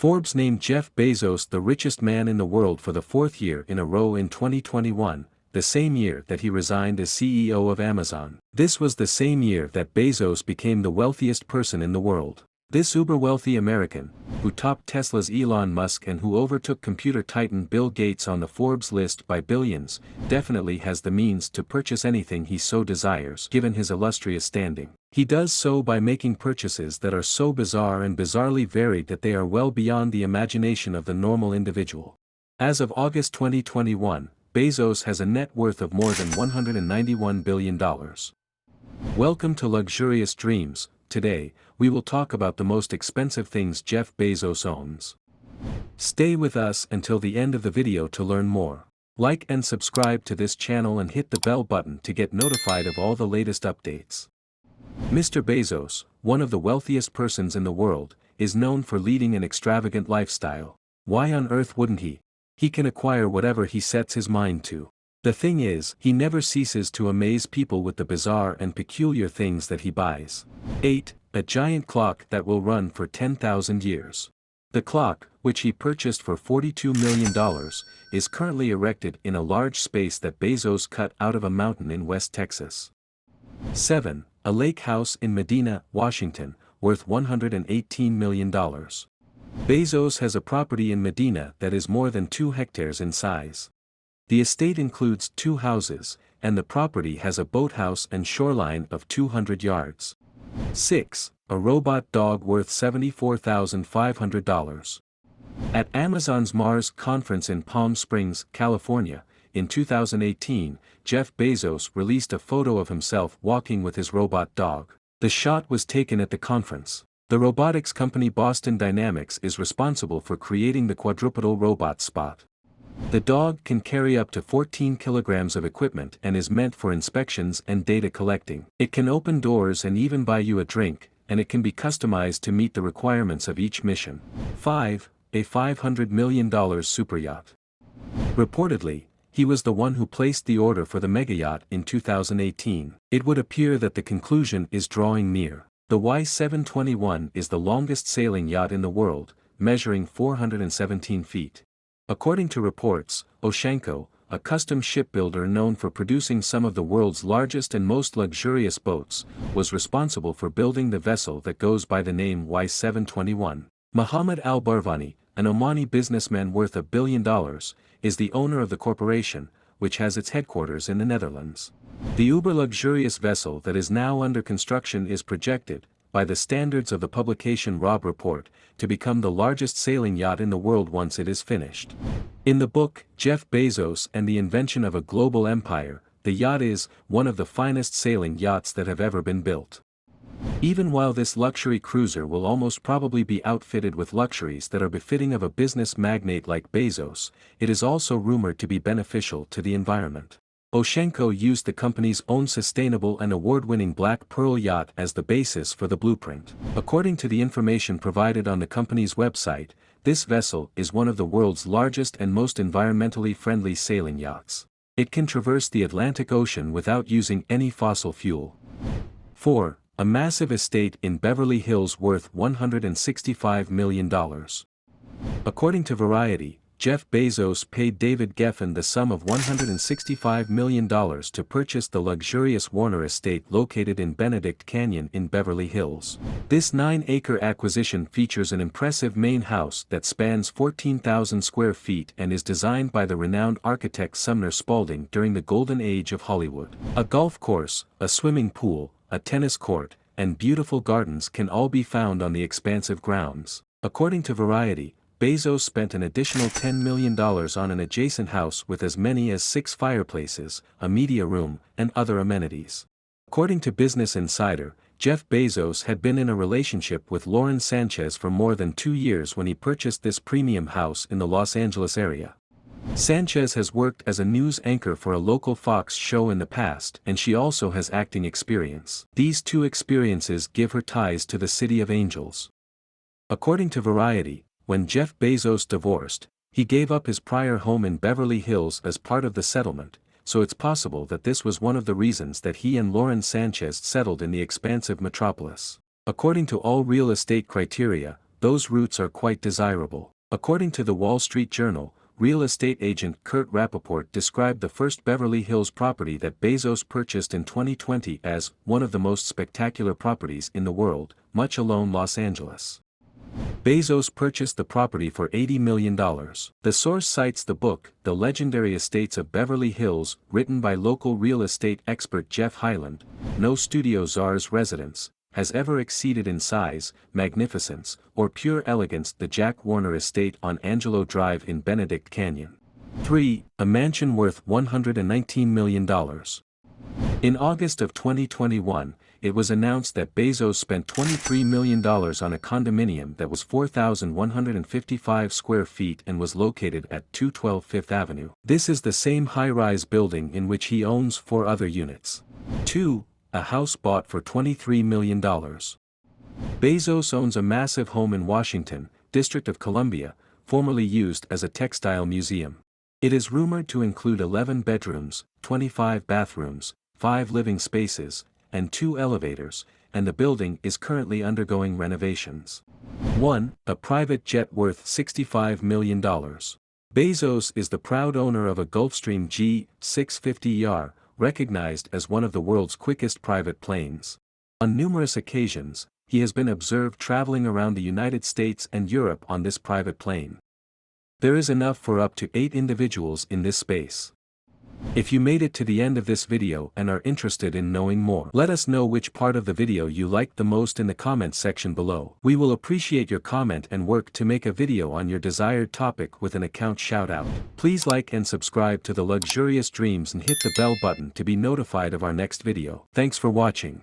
Forbes named Jeff Bezos the richest man in the world for the fourth year in a row in 2021, the same year that he resigned as CEO of Amazon. This was the same year that Bezos became the wealthiest person in the world. This uber-wealthy American, who topped Tesla's Elon Musk and who overtook computer titan Bill Gates on the Forbes list by billions, definitely has the means to purchase anything he so desires given his illustrious standing. He does so by making purchases that are so bizarre and bizarrely varied that they are well beyond the imagination of the normal individual. As of August 2021, Bezos has a net worth of more than $191 billion. Welcome to Luxurious Dreams. Today, we will talk about the most expensive things Jeff Bezos owns. Stay with us until the end of the video to learn more. Like and subscribe to this channel and hit the bell button to get notified of all the latest updates. Mr. Bezos, one of the wealthiest persons in the world, is known for leading an extravagant lifestyle. Why on earth wouldn't he? He can acquire whatever he sets his mind to. The thing is, he never ceases to amaze people with the bizarre and peculiar things that he buys. 8. A giant clock that will run for 10,000 years. The clock, which he purchased for $42 million, is currently erected in a large space that Bezos cut out of a mountain in West Texas. 7. A lake house in Medina, Washington, worth $118 million. Bezos has a property in Medina that is more than 2 hectares in size. The estate includes 2 houses, and the property has a boathouse and shoreline of 200 yards. 6. A robot dog worth $74,500. At Amazon's Mars conference in Palm Springs, California, in 2018, Jeff Bezos released a photo of himself walking with his robot dog. The shot was taken at the conference. The robotics company Boston Dynamics is responsible for creating the quadrupedal robot Spot. The dog can carry up to 14 kilograms of equipment and is meant for inspections and data collecting. It can open doors and even buy you a drink, and it can be customized to meet the requirements of each mission. 5. A $500 million superyacht. Reportedly, he was the one who placed the order for the megayacht in 2018. It would appear that the conclusion is drawing near. The 𝐲721 is the longest sailing yacht in the world, measuring 417 feet. According to reports, 𝗏𝐃𝐄𝐏, a custom shipbuilder known for producing some of the world's largest and most luxurious boats, was responsible for building the vessel that goes by the name 𝐲721. Mohammed al-Barvani, an Omani businessman worth $1 billion, is the owner of the corporation, which has its headquarters in the Netherlands. The uber-luxurious vessel that is now under construction is projected, by the standards of the publication Robb Report, to become the largest sailing yacht in the world once it is finished. In the book, Jeff Bezos and the Invention of a Global Empire, the yacht is one of the finest sailing yachts that have ever been built. Even while this luxury cruiser will almost probably be outfitted with luxuries that are befitting of a business magnate like Bezos, it is also rumored to be beneficial to the environment. 𝗏𝐃𝐿 used the company's own sustainable and award-winning Black Pearl yacht as the basis for the blueprint. According to the information provided on the company's website, this vessel is one of the world's largest and most environmentally friendly sailing yachts. It can traverse the Atlantic Ocean without using any fossil fuel. 4. A massive estate in Beverly Hills worth $165 million. According to Variety, Jeff Bezos paid David Geffen the sum of $165 million to purchase the luxurious Warner estate located in Benedict Canyon in Beverly Hills. This 9-acre acquisition features an impressive main house that spans 14,000 square feet and is designed by the renowned architect Sumner Spalding during the golden age of Hollywood. A golf course, a swimming pool, a tennis court, and beautiful gardens can all be found on the expansive grounds. According to Variety, Bezos spent an additional $10 million on an adjacent house with as many as 6 fireplaces, a media room, and other amenities. According to Business Insider, Jeff Bezos had been in a relationship with Lauren Sanchez for more than 2 years when he purchased this premium house in the Los Angeles area. Sanchez has worked as a news anchor for a local Fox show in the past, and she also has acting experience. These 2 experiences give her ties to the City of Angels. According to Variety, when Jeff Bezos divorced, he gave up his prior home in Beverly Hills as part of the settlement, so it's possible that this was one of the reasons that he and Lauren Sanchez settled in the expansive metropolis. According to all real estate criteria, those routes are quite desirable. According to the Wall Street Journal, real estate agent 𝗃𝐫𝗓𝗡 described the first Beverly Hills property that Bezos purchased in 2020 as one of the most spectacular properties in the world, much alone Los Angeles. Bezos purchased the property for $80 million. The source cites the book, The Legendary Estates of Beverly Hills, written by local real estate expert 𝗃𝐫𝐿and. No studio czar's residence has ever exceeded in size, magnificence, or pure elegance the Jack Warner Estate on Angelo Drive in Benedict Canyon. 3. A mansion worth $119 million. In August of 2021, it was announced that Bezos spent $23 million on a condominium that was 4,155 square feet and was located at 212 Fifth Avenue. This is the same high-rise building in which he owns 4 other units. 2. A house bought for $23 million. Bezos owns a massive home in Washington, District of Columbia, formerly used as a textile museum. It is rumored to include 11 bedrooms, 25 bathrooms, 5 living spaces, and 2 elevators, and the building is currently undergoing renovations. 1. A private jet worth $65 million. Bezos is the proud owner of a Gulfstream G650ER, recognized as one of the world's quickest private planes. On numerous occasions, he has been observed traveling around the United States and Europe on this private plane. There is enough for up to 8 individuals in this space. If you made it to the end of this video and are interested in knowing more, let us know which part of the video you liked the most in the comments section below. We will appreciate your comment and work to make a video on your desired topic with an account shout-out. Please like and subscribe to the Luxurious Dreams and hit the bell button to be notified of our next video. Thanks for watching.